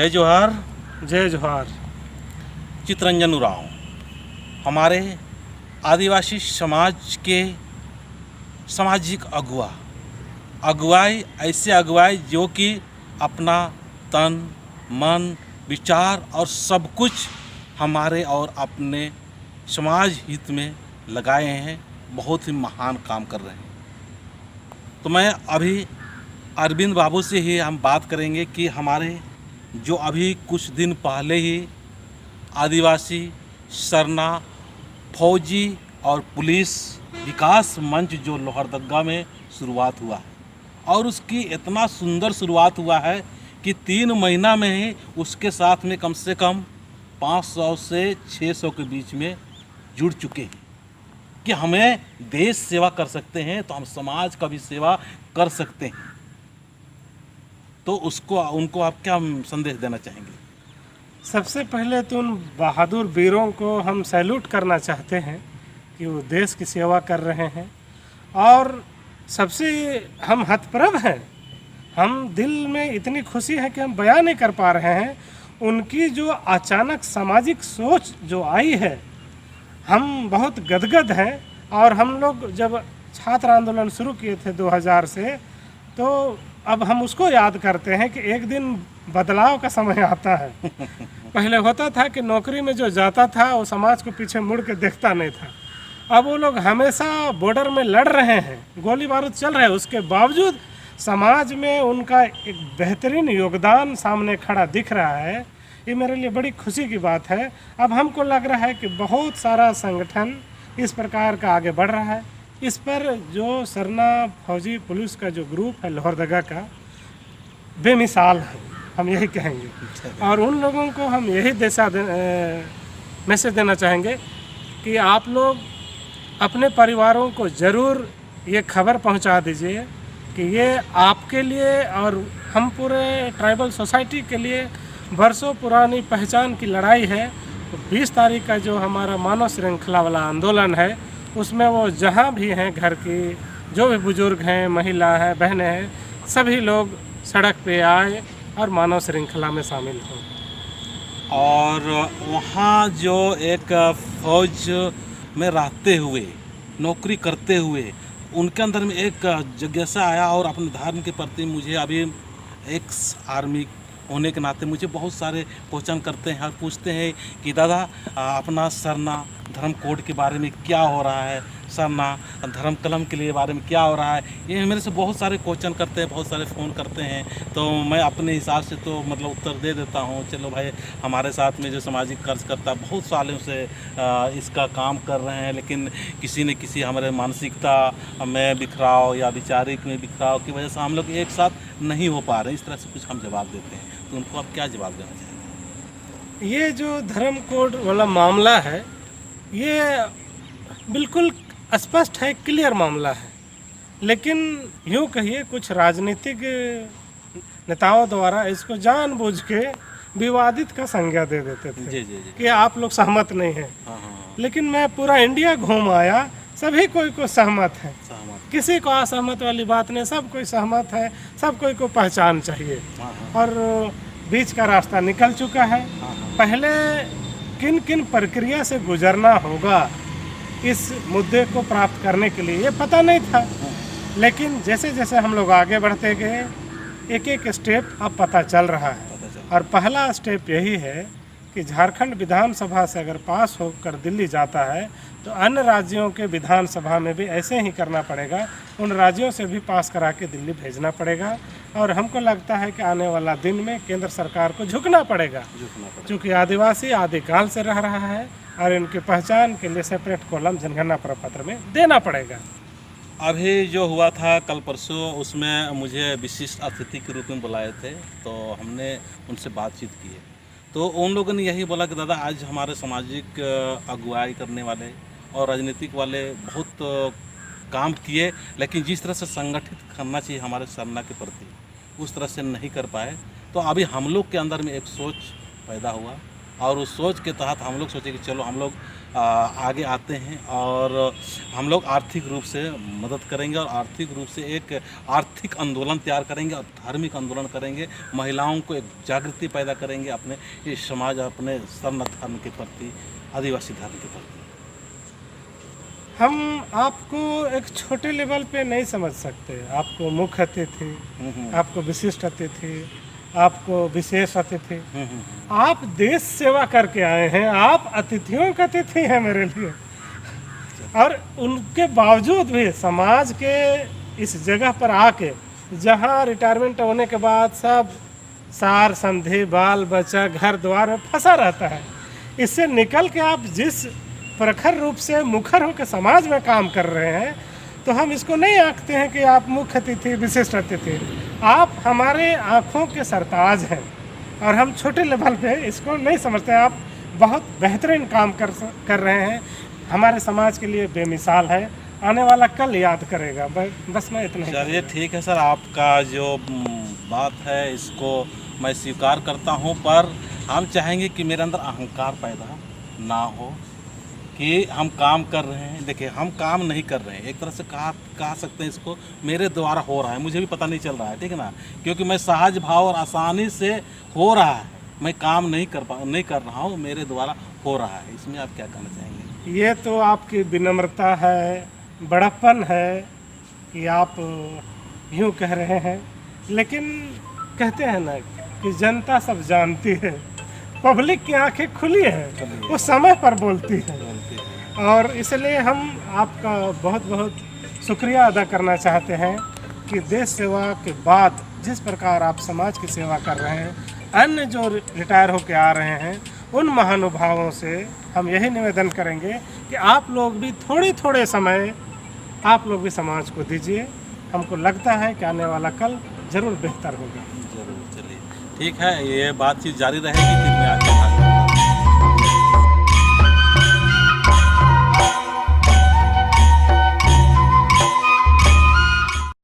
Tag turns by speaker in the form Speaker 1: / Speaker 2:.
Speaker 1: जय जोहार।
Speaker 2: जय जोहार।
Speaker 1: चितरंजन उरांव हमारे आदिवासी समाज के सामाजिक अगुवाई ऐसे अगुवाई जो कि अपना तन मन विचार और सब कुछ हमारे और अपने समाज हित में लगाए हैं, बहुत ही महान काम कर रहे हैं। तो मैं अभी अरविंद बाबू से ही हम बात करेंगे कि हमारे जो अभी कुछ दिन पहले ही आदिवासी सरना फौजी और पुलिस विकास मंच जो लोहरदगा में शुरुआत हुआ है और उसकी इतना सुंदर शुरुआत हुआ है कि 3 महीना में ही उसके साथ में कम से कम 500 से 600 के बीच में जुड़ चुके हैं कि हमें देश सेवा कर सकते हैं तो हम समाज का भी सेवा कर सकते हैं। तो उनको आप क्या संदेश देना चाहेंगे?
Speaker 2: सबसे पहले तो उन बहादुर वीरों को हम सैल्यूट करना चाहते हैं कि वो देश की सेवा कर रहे हैं और सबसे हम हतप्रभ हैं। हम दिल में इतनी खुशी है कि हम बयान नहीं कर पा रहे हैं। उनकी जो अचानक सामाजिक सोच जो आई है, हम बहुत गदगद हैं। और हम लोग जब छात्र आंदोलन शुरू किए थे 2000 से, तो अब हम उसको याद करते हैं कि एक दिन बदलाव का समय आता है। पहले होता था कि नौकरी में जो जाता था वो समाज को पीछे मुड़ के देखता नहीं था। अब वो लोग हमेशा बॉर्डर में लड़ रहे हैं, गोली बारूद चल रहा है, उसके बावजूद समाज में उनका एक बेहतरीन योगदान सामने खड़ा दिख रहा है। ये मेरे लिए बड़ी खुशी की बात है। अब हमको लग रहा है कि बहुत सारा संगठन इस प्रकार का आगे बढ़ रहा है। इस पर जो सरना फौजी पुलिस का जो ग्रुप है लोहरदगा का, बेमिसाल है, हम यही कहेंगे। और उन लोगों को हम यही मैसेज देना चाहेंगे कि आप लोग अपने परिवारों को ज़रूर ये खबर पहुंचा दीजिए कि ये आपके लिए और हम पूरे ट्राइबल सोसाइटी के लिए बरसों पुरानी पहचान की लड़ाई है। तो 20 तारीख का जो हमारा मानव श्रृंखला वाला आंदोलन है, उसमें वो जहाँ भी हैं, घर की जो भी बुजुर्ग हैं, महिला हैं, बहनें हैं, सभी लोग सड़क पे आए और मानव श्रृंखला में शामिल हों।
Speaker 1: और वहाँ जो एक फौज में रहते हुए नौकरी करते हुए उनके अंदर में एक जिज्ञासा आया और अपने धर्म के प्रति मुझे अभी एक आर्मी होने के नाते मुझे बहुत सारे क्वेश्चन करते हैं और पूछते हैं कि दादा अपना सरना धर्म कोड के बारे में क्या हो रहा है, सरना धर्म कलम के लिए बारे में क्या हो रहा है। ये मेरे से बहुत सारे क्वेश्चन करते हैं, बहुत सारे फ़ोन करते हैं। तो मैं अपने हिसाब से तो मतलब उत्तर दे देता हूँ। चलो भाई, हमारे साथ में जो सामाजिक कार्यकर्ता बहुत सालों से इसका काम कर रहे हैं, लेकिन किसी न किसी हमारे मानसिकता में बिखराव या वैचारिक में बिखराव की वजह से हम लोग एक साथ नहीं हो पा रहे। इस तरह से कुछ हम जवाब देते हैं। तो उनको आप क्या जवाब देना चाहेंगे?
Speaker 2: ये जो धर्म कोड वाला मामला है, ये बिल्कुल स्पष्ट है, क्लियर मामला है। लेकिन यूँ कहिए कुछ राजनीतिक नेताओं द्वारा इसको जानबूझ के विवादित का संज्ञा दे देते थे।
Speaker 1: जी जी जी।
Speaker 2: कि आप लोग सहमत नहीं हैं।
Speaker 1: हाँ।
Speaker 2: लेकिन मैं पूरा इंडिया घूम आया, सभी कोई को सहमत है, किसी को असहमत वाली बात नहीं, सब कोई सहमत है, सब कोई को पहचान चाहिए। और बीच का रास्ता निकल चुका है। पहले किन किन प्रक्रिया से गुजरना होगा इस मुद्दे को प्राप्त करने के लिए, ये पता नहीं था। लेकिन जैसे जैसे हम लोग आगे बढ़ते गए, एक एक स्टेप अब पता चल रहा है। और पहला स्टेप यही है कि झारखंड विधानसभा से अगर पास होकर दिल्ली जाता है तो अन्य राज्यों के विधानसभा में भी ऐसे ही करना पड़ेगा। उन राज्यों से भी पास करा के दिल्ली भेजना पड़ेगा। और हमको लगता है कि आने वाला दिन में केंद्र सरकार को झुकना पड़ेगा, क्योंकि आदिवासी आदिकाल से रह रहा है और इनकी पहचान के लिए सेपरेट कॉलम जनगणना प्रपत्र में देना पड़ेगा।
Speaker 1: अभी जो हुआ था कल परसों, उसमें मुझे विशिष्ट अतिथि के रूप में बुलाए थे, तो हमने उनसे बातचीत की है। तो उन लोगों ने यही बोला कि दादा, आज हमारे सामाजिक अगुवाई करने वाले और राजनीतिक वाले बहुत काम किए, लेकिन जिस तरह से संगठित करना चाहिए हमारे सरना के प्रति, उस तरह से नहीं कर पाए। तो अभी हम लोग के अंदर में एक सोच पैदा हुआ और उस सोच के तहत हम लोग सोचे कि चलो हम लोग आगे आते हैं और हम लोग आर्थिक रूप से मदद करेंगे और आर्थिक रूप से एक आर्थिक आंदोलन तैयार करेंगे और धार्मिक आंदोलन करेंगे। महिलाओं को एक जागृति पैदा करेंगे अपने इस समाज, अपने स्वर्ण धर्म के प्रति, आदिवासी धर्म के प्रति।
Speaker 2: हम आपको एक छोटे लेवल पे नहीं समझ सकते। आपको मुख्य अतिथि, आपको विशिष्ट अतिथि, आपको विशेष अतिथि, आप देश सेवा करके आए हैं, आप अतिथियों का अतिथि हैं मेरे लिए। और उनके बावजूद भी समाज के इस जगह पर आके, जहाँ रिटायरमेंट होने के बाद सब सार संधि बाल बच्चा घर द्वार में फंसा रहता है, इससे निकल के आप जिस प्रखर रूप से मुखर होकर समाज में काम कर रहे हैं, तो हम इसको नहीं आंकते हैं कि आप मुख्य अतिथि विशिष्ट अतिथि। आप हमारे आँखों के सरताज हैं और हम छोटे लेवल पे इसको नहीं समझते। आप बहुत बेहतरीन काम कर रहे हैं, हमारे समाज के लिए बेमिसाल है, आने वाला कल याद करेगा। बस मैं इतना ही।
Speaker 1: चलिए ठीक है सर, आपका जो बात है इसको मैं स्वीकार करता हूँ, पर हम चाहेंगे कि मेरे अंदर अहंकार पैदा ना हो कि हम काम कर रहे हैं। देखिए हम काम नहीं कर रहे हैं, एक तरह से कहा सकते हैं इसको, मेरे द्वारा हो रहा है, मुझे भी पता नहीं चल रहा है, ठीक है ना, क्योंकि मैं सहज भाव और आसानी से हो रहा है, मैं काम नहीं कर रहा हूँ, मेरे द्वारा हो रहा है। इसमें आप क्या कहना चाहेंगे?
Speaker 2: ये तो आपकी विनम्रता है, बड़प्पन है कि आप यूँ कह रहे हैं, लेकिन कहते हैं ना कि जनता सब जानती है, पब्लिक की आंखें खुली हैं, वो समय पर बोलती है। और इसलिए हम आपका बहुत बहुत शुक्रिया अदा करना चाहते हैं कि देश सेवा के बाद जिस प्रकार आप समाज की सेवा कर रहे हैं, अन्य जो रिटायर होकर आ रहे हैं, उन महानुभावों से हम यही निवेदन करेंगे कि आप लोग भी थोड़े समय आप लोग भी समाज को दीजिए। हमको लगता है कि आने वाला कल ज़रूर बेहतर होगा।
Speaker 1: ज़रूर, चलिए ठीक है, ये बातचीत जारी रहेगी, फिर मैं